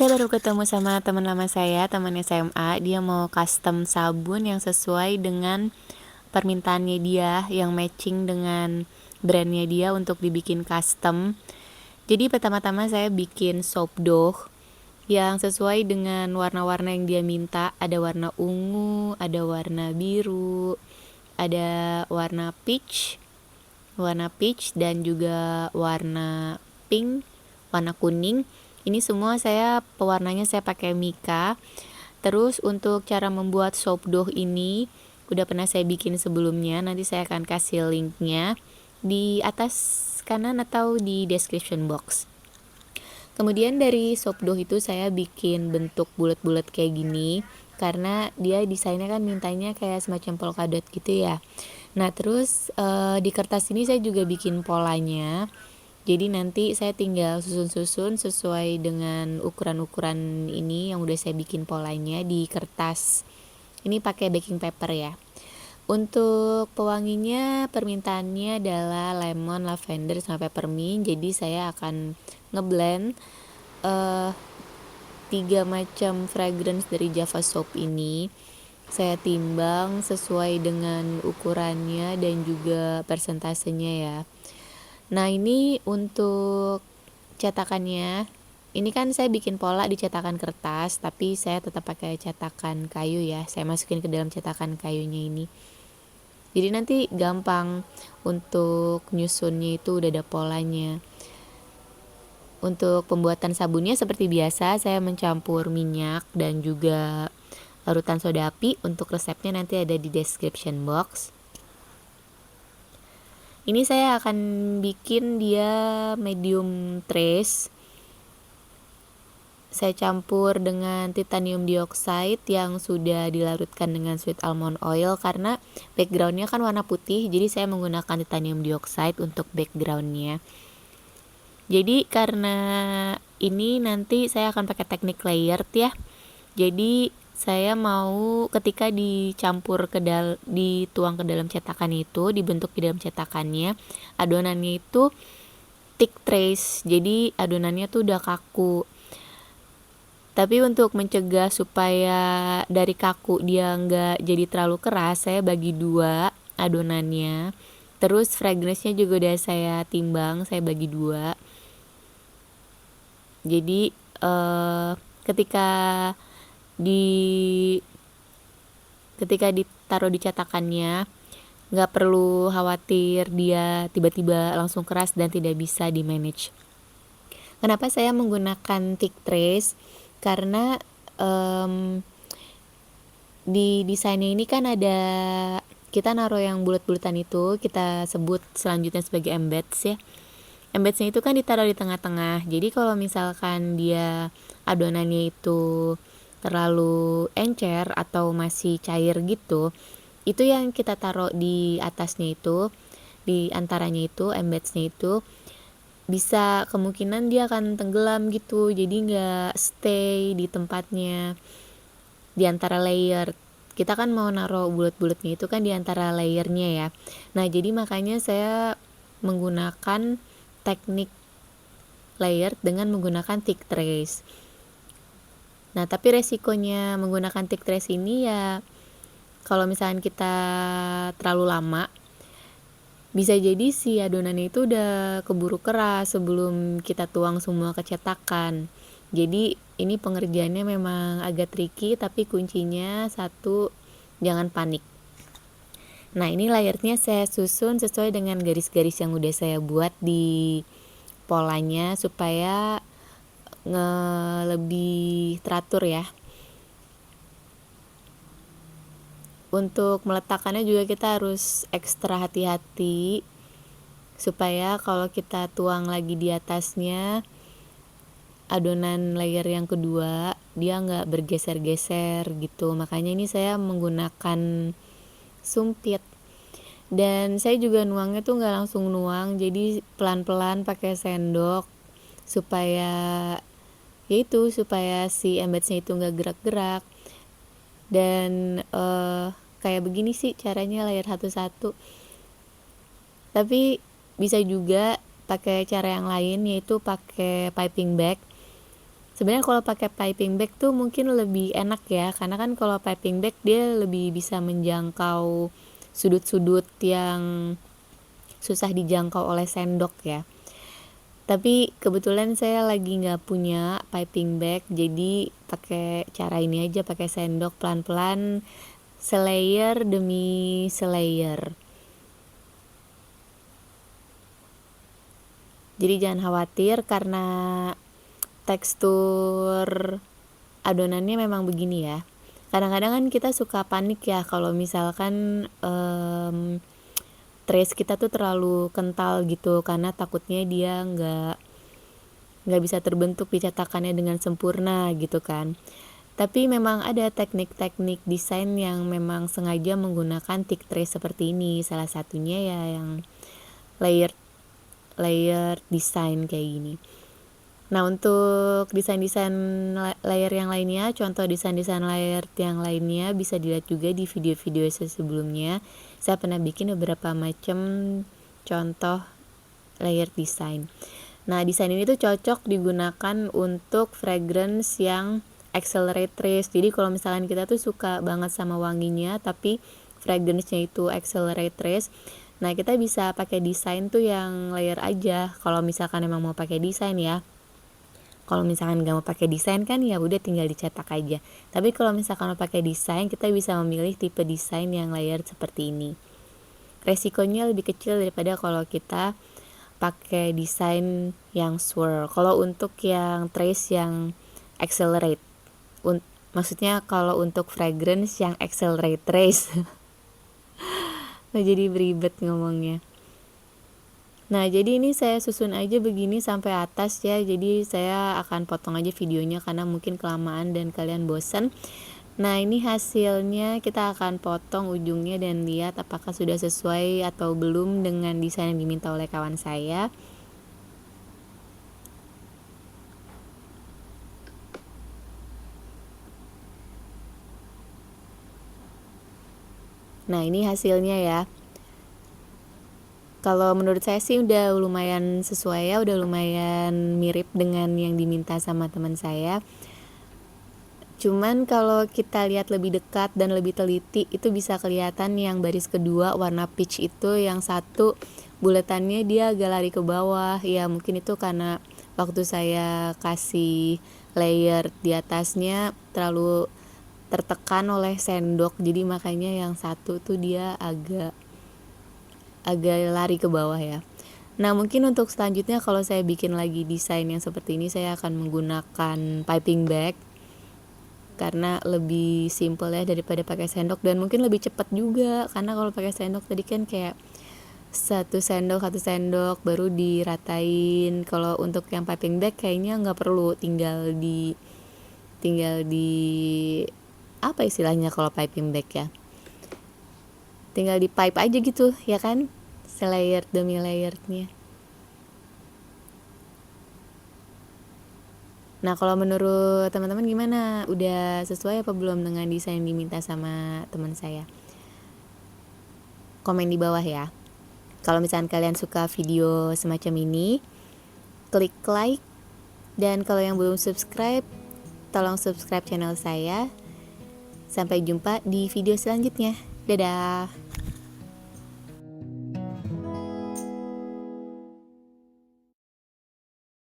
Saya baru ketemu sama teman lama saya, teman SMA. Dia mau custom sabun yang sesuai dengan permintaannya dia, yang matching dengan brandnya dia untuk dibikin custom. Jadi pertama-tama saya bikin soap dough yang sesuai dengan warna-warna yang dia minta. Ada warna ungu, ada warna biru, ada warna peach dan juga warna pink, warna kuning. Ini semua pewarnanya saya pakai Mika. Terus untuk cara membuat soap dough ini udah pernah saya bikin sebelumnya. Nanti saya akan kasih linknya di atas kanan atau di description box. Kemudian dari soap dough itu saya bikin bentuk bulat-bulat kayak gini, karena dia desainnya kan mintanya kayak semacam polka dot gitu ya. Nah terus di kertas ini saya juga bikin polanya. Jadi nanti saya tinggal susun-susun sesuai dengan ukuran-ukuran ini yang udah saya bikin polanya di kertas. Ini pakai baking paper ya. Untuk pewanginya permintaannya adalah lemon, lavender, sama peppermint. Jadi saya akan ngeblend 3 macam fragrance dari Java Soap ini. Saya timbang sesuai dengan ukurannya dan juga persentasenya ya. Nah ini untuk cetakannya, ini kan saya bikin pola di cetakan kertas, tapi saya tetap pakai cetakan kayu ya. Saya masukin ke dalam cetakan kayunya ini. Jadi nanti gampang untuk nyusunnya, itu udah ada polanya. Untuk pembuatan sabunnya seperti biasa, saya mencampur minyak dan juga larutan soda api. Untuk resepnya nanti ada di description box. Ini saya akan bikin dia medium trace. Saya campur dengan titanium dioxide yang sudah dilarutkan dengan sweet almond oil, karena backgroundnya kan warna putih, jadi saya menggunakan titanium dioxide untuk backgroundnya. Jadi karena ini nanti saya akan pakai teknik layered ya. Jadi saya mau ketika dituang ke dalam cetakan itu, dibentuk di dalam cetakannya, adonannya itu thick trace. Jadi adonannya tuh udah kaku. Tapi untuk mencegah supaya dari kaku dia nggak jadi terlalu keras, saya bagi 2 adonannya. Terus fragrance-nya juga udah saya timbang, saya bagi 2. Jadi ketika ditaruh di cetakannya, nggak perlu khawatir dia tiba-tiba langsung keras dan tidak bisa di manage. Kenapa saya menggunakan thick trace? Karena di desainnya ini kan ada, kita naruh yang bulat-bulatan itu kita sebut selanjutnya sebagai embeds ya. Embedsnya itu kan ditaruh di tengah-tengah. Jadi kalau misalkan dia adonannya itu terlalu encer atau masih cair gitu, itu yang kita taruh di atasnya itu, di antaranya itu, embedsnya itu bisa kemungkinan dia akan tenggelam gitu. Jadi nggak stay di tempatnya di antara layer. Kita kan mau naruh bulat-bulatnya itu kan di antara layernya ya. Nah jadi makanya saya menggunakan teknik layer dengan menggunakan thick trace. Nah tapi resikonya menggunakan thick trace ini ya, kalau misalnya kita terlalu lama, bisa jadi si adonannya itu udah keburu keras sebelum kita tuang semua ke cetakan. Jadi ini pengerjaannya memang agak tricky, tapi kuncinya satu, jangan panik. Nah ini layernya saya susun sesuai dengan garis-garis yang udah saya buat di polanya supaya lebih teratur ya. Untuk meletakkannya juga kita harus ekstra hati-hati supaya kalau kita tuang lagi di atasnya adonan layer yang kedua dia nggak bergeser-geser gitu. Makanya ini saya menggunakan sumpit, dan saya juga nuangnya tuh nggak langsung nuang, jadi pelan-pelan pakai sendok supaya supaya si embedsnya itu nggak gerak-gerak. Dan kayak begini sih caranya layer satu-satu. Tapi bisa juga pakai cara yang lain, yaitu pakai piping bag. Sebenarnya kalau pakai piping bag tuh mungkin lebih enak ya, karena kan kalau piping bag dia lebih bisa menjangkau sudut-sudut yang susah dijangkau oleh sendok ya. Tapi kebetulan saya lagi nggak punya piping bag, jadi pakai cara ini aja, pakai sendok pelan-pelan, selayer demi selayer. Jadi jangan khawatir karena tekstur adonannya memang begini ya. Kadang-kadang kan kita suka panik ya kalau misalkan trace kita tuh terlalu kental gitu, karena takutnya dia nggak bisa terbentuk di cetakannya dengan sempurna gitu kan. Tapi memang ada teknik-teknik desain yang memang sengaja menggunakan thick trace seperti ini. Salah satunya ya yang layer desain kayak gini. Nah, untuk desain-desain layer yang lainnya, contoh desain-desain layer yang lainnya bisa dilihat juga di video-video saya sebelumnya. Saya pernah bikin beberapa macam contoh layer desain. Nah, desain ini tuh cocok digunakan untuk fragrance yang accelerate trace. Jadi kalau misalkan kita tuh suka banget sama wanginya tapi fragrance-nya itu accelerate trace, nah kita bisa pakai desain tuh yang layer aja kalau misalkan emang mau pakai desain ya. Kalau misalkan nggak mau pakai desain kan ya udah tinggal dicetak aja. Tapi kalau misalkan mau pakai desain, kita bisa memilih tipe desain yang layer seperti ini. Resikonya lebih kecil daripada kalau kita pakai desain yang swirl. Kalau untuk yang trace yang accelerate, maksudnya kalau untuk fragrance yang accelerate trace. Nah, jadi beribet ngomongnya. Nah, jadi ini saya susun aja begini sampai atas ya. Jadi saya akan potong aja videonya karena mungkin kelamaan dan kalian bosan. Nah, ini hasilnya, kita akan potong ujungnya dan lihat apakah sudah sesuai atau belum dengan desain yang diminta oleh kawan saya. Nah, ini hasilnya ya. Kalau menurut saya sih udah lumayan sesuai ya, udah lumayan mirip dengan yang diminta sama teman saya. Cuman kalau kita lihat lebih dekat dan lebih teliti, itu bisa kelihatan yang baris kedua warna peach itu, yang satu buletannya dia agak lari ke bawah. Ya mungkin itu karena waktu saya kasih layer di atasnya terlalu tertekan oleh sendok, jadi makanya yang satu tuh dia agak lari ke bawah ya. Nah, mungkin untuk selanjutnya kalau saya bikin lagi desain yang seperti ini, saya akan menggunakan piping bag karena lebih simple ya daripada pakai sendok, dan mungkin lebih cepat juga, karena kalau pakai sendok tadi kan kayak satu sendok baru diratain. Kalau untuk yang piping bag kayaknya nggak perlu, tinggal di apa istilahnya kalau piping bag ya, tinggal di pipe aja gitu ya kan, selayer demi layernya. Nah, kalau menurut teman-teman gimana? Udah sesuai apa belum dengan desain yang diminta sama teman saya? Komen di bawah ya. Kalau misalkan kalian suka video semacam ini, klik like, dan kalau yang belum subscribe, tolong subscribe channel saya. Sampai jumpa di video selanjutnya. Dadah.